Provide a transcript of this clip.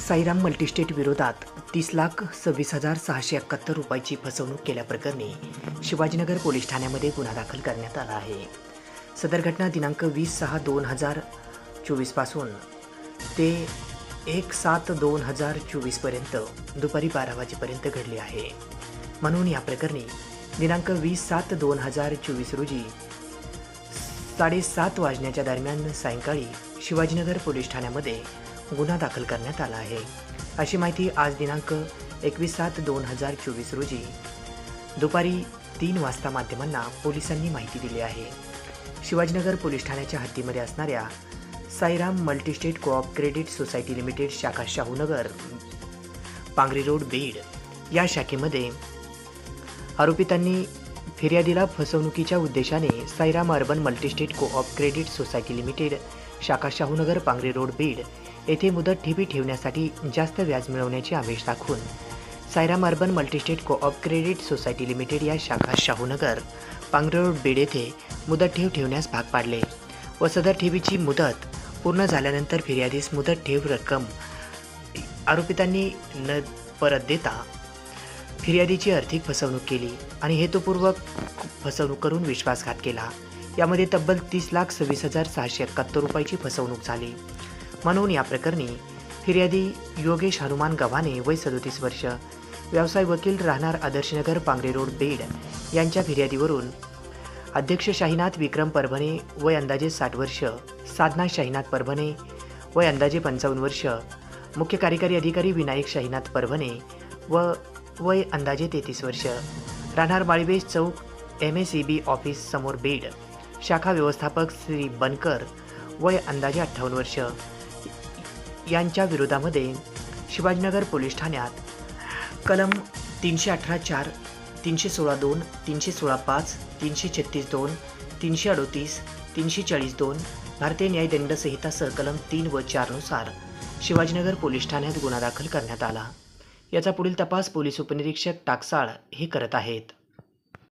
Sairam multi-state विरोधात 30,26,671 रुपयाची फसवणूक केल्याप्रकरणी शिवाजीनगर पोलीस ठाण्यामध्ये गुन्हा दाखल करण्यात आला आहे। सदर घटना दिनांक 20/6/2024 पासून ते 1/7/2024 पर्यंत दुपारी 12 वाजेपर्यंत घडली आहे। म्हणून या प्रकरणी दिनांक 20/7/2024 रोजी 7:30 वाजण्याच्या दरम्यान सायंकाळी शिवाजीनगर पोलीस ठाण्यामध्ये गुन्हा दाखल करण्यात आला आहे। अशी माहिती आज दिनांक 21/7/2024 रोजी दुपारी 3 वाजता माध्यमांना पोलिसांनी माहिती दिली आहे। शिवाजीनगर पोलीस ठाण्याच्या हद्दीमध्ये असणाऱ्या Sairam multistate co-op credit society limited शाखा शाहूनगर पांगरी रोड बीड या शाखेमध्ये आरोपितांनी फिर्यादीला फसवणुकीच्या उद्देशाने Sairam urban multistate co-op credit society limited शाखा शाहूनगर पांगरी रोड बीड येथे मुदत ठेवी ठेवण्यासाठी जास्त व्याज मिळवण्याचे आमिष दाखवून Sairam urban multistate co-op credit society limited या शाखा शाहूनगर पांगरी रोड बीड येथे मुदत ठेव ठेवण्यास भाग पाडले व सदर ठेवीची मुदत पूर्ण झाल्यानंतर फिर्यादीस मुदत ठेव रक्कम आरोपितांनी न परत देता फिर्यादीची आर्थिक फसवणूक केली आणि हेतुपूर्वक फसवणूक करून विश्वासघात केला। यामध्ये तब्बल 30,26,671 रुपयाची फसवणूक झाली। म्हणून या प्रकरणी फिर्यादी योगेश हनुमान गव्हाणे वय 37 वर्ष व्यवसाय वकील राहणार आदर्शनगर पांगरी रोड बीड यांच्या फिर्यादीवरून अध्यक्ष शाहीनाथ विक्रम परभणे वय अंदाजे 60 वर्ष, साधना शाहीनाथ परभणे वय अंदाजे 55 वर्ष, मुख्य कार्यकारी अधिकारी विनायक शाहीनाथ परभणे व वय अंदाजे 33 वर्ष राहणार माळवेज चौक MSEB ऑफिस समोर बीड, शाखा व्यवस्थापक श्री बनकर वय अंदाजे 58 वर्ष यांच्या विरोधामध्ये शिवाजीनगर पोलीस ठाण्यात कलम 318(4), 316(2), 316(5), 336(2), 338, 340(2) भारतीय न्याय दंड संहितासह कलम 3 व 4 नुसार शिवाजीनगर पोलीस ठाण्यात गुन्हा दाखल करण्यात आला। याचा पुढील तपास पोलीस उपनिरीक्षक टाकसाळ हे करत आहेत।